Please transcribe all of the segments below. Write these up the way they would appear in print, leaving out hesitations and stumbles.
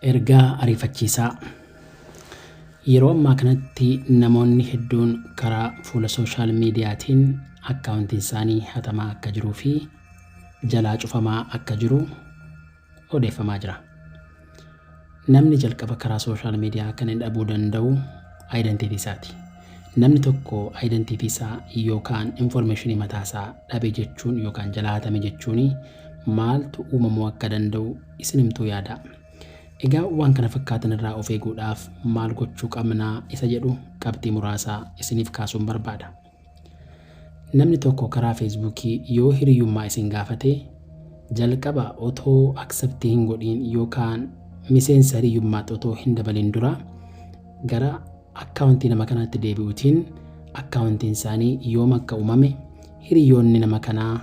Ergaa ariifachiisaa. Yeroo ammaa kanatti namoonni hedduun karaa fuula sooshaal miidiyaatiin akkaawuntiin isaanii hatamaa akka jiruu fi jalaa cufamaa akka jiru odeeffamaa jira. Namni jalqaba karaa sooshaal miidiyaa kan hin dhabuu danda'u aayidentiitii isaati. Namni tokko aayidentiitii isaa yookaan infoormeeshinii mataasaa dhabe jechuun yookaan jalaa hatame jechuun maaltu uumamuu akka danda'u isin himtuu yaada. Egaa waan kana fakkaatan irraa of eeguudhaaf maal gochuu qabnaa isa jedhu qabxii muraasaa isiniif kaasuun barbaada. Namni tokko karaa feesbuukii yoo hiriyyummaa isin gaafate jalqaba otoo akseptii hin godhiin yookaan miseensa hiriyyummaatti otoo hin dabalin dura gara akkaawuntii nama kanaatti deebi'uutiin akkaawuntiin isaanii yoom akka uumame hiriyyoonni nama kanaa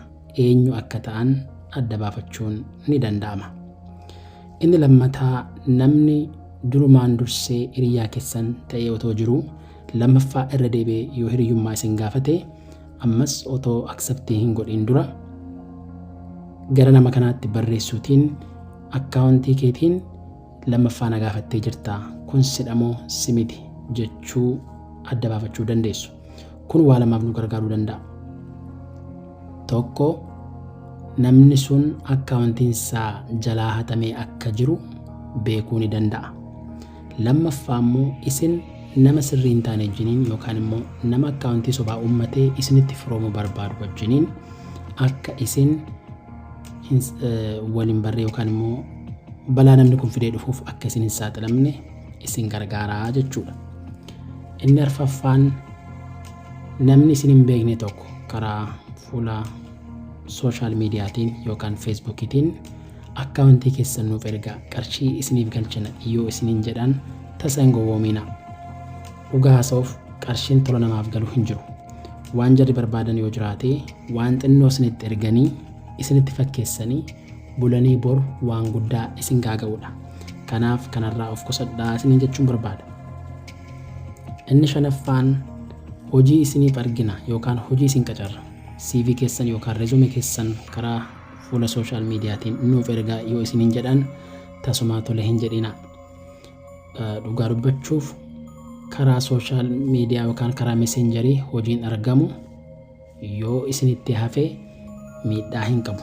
eenyu akka ta'an adda baafachuun ni danda'ama. Inni lammataa namni durumaan dursee hiriyaa keessan ta'ee otoo jiru lammaffaa irra deebi'ee yoo hiriyyummaa isin gaafate ammas otoo akseptii hin godhin dura gara nama kanaatti barreessuutiin akkaawuntii keetiin lammaffaa na gaafattee jirta kun sidhamoo simiti jechuu adda baafachuu dandeessu. Kun waa lamaaf nu gargaaruu danda'a. Tokko namni sun akkaawuntiin isaa jalaa hatamee akka jiru beekuu ni danda'a. Lammaffaa immoo isin nama sirrii hin taane wajjiniin yookaan immoo nama akkaawuntii sobaa uummatee isinitti firoomuu barbaadu wajjiniin akka isin waliin barree yookaan immoo balaa namni kun fidee dhufuuf akka isin hin saaxilamne isin gargaaraa jechuudha. Inni arfaffaan namni isin hin beekne tokko karaa fuula sooshaal miidiyaatiin yookaan feesbuukiitiin akkaawuntii keessan nuuf ergaa qarshii isiniif galchina yoo isiniin jedhan tasa hin gowwoomina. Dhugaa haasa'uuf qarshiin tola namaaf galu hin jiru. Waan jarri barbaadan yoo jiraate waan xinnoo isinitti erganii isinitti fakkeessanii bulanii bor waan guddaa isin gaaga'uudha. Kanaaf kanarraa of qusadhaa isiniin jechuun barbaada. Inni shanaffaan hojii isiniif argina yookaan hojii isin qacarra. CV keessan yookaan reezume keessan karaa fuula sooshaal miidiyaatiin nuuf ergaa yoo isiniin jedhan tasumaa tole hin jedhina. Dhugaa dubbachuuf karaa sooshaal miidiyaa yookaan karaa meseenjarii hojiin argamu yoo isinitti hafe miidhaa hin qabu.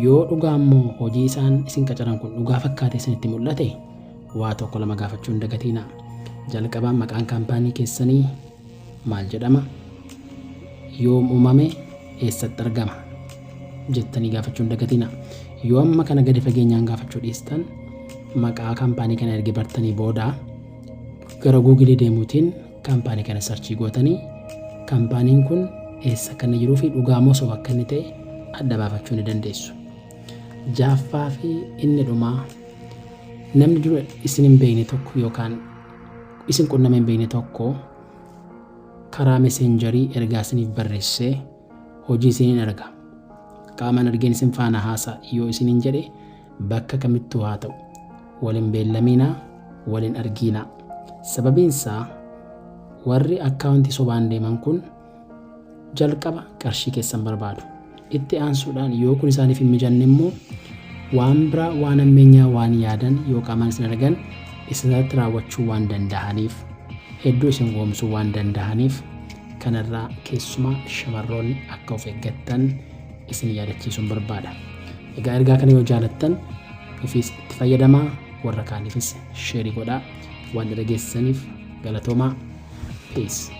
Yoo dhugaa immoo hojii isaan isin qacaran kun dhugaa fakkaate isinitti mul'ate waa tokko lama gaafachuu hin dagatina. Jalqabaan maqaan kaampaanii keessanii maal jedhama? Yoom uumame eessatti argama jettanii gaafachuu hin dagatina. Yoo amma kana gadi fageenyaan gaafachuu dhiistan maqaa kaampaanii kana erga bartanii booda gara Google deemuutiin kaampaanii kana sarchii gootanii kaampaaniin kun eessa kana jiruu fi dhugaa moo soba akka inni ta'e adda baafachuu ni dandeessu. Jaaffaa fi inni dhumaa namni dura isin hin beekne tokko yookaan isin qunname hin beekne tokko karaa meseenjarii ergaa isiniif barreessee hojii isiniin erga. Qaamaan argeen isin faana haasa'a yoo isiniin jedhe bakka kamittuu haa ta'u waliin beellaminaa waliin arginaa. Sababiin isaa warri akkaawuntii sobaan deeman kun jalqaba qarshii keessan barbaadu. Itti aansuudhaan yoo kun isaaniif hin mijanne immoo waan biraa waan ammeenyaa waan yaadan yoo qaamaan isin argan isinirratti raawwachuu waan danda'aniif hedduu isin goomsuu waan danda'aniif kanarraa keessumaa shamarroonni akka of eeggattan isin yaadachiisuun barbaada. Egaa ergaa kana yoo jaalattan ofiis itti fayyadamaa warra kaaniifis sheerii godhaa. Waan dhageessaniif galatoomaa. Peace.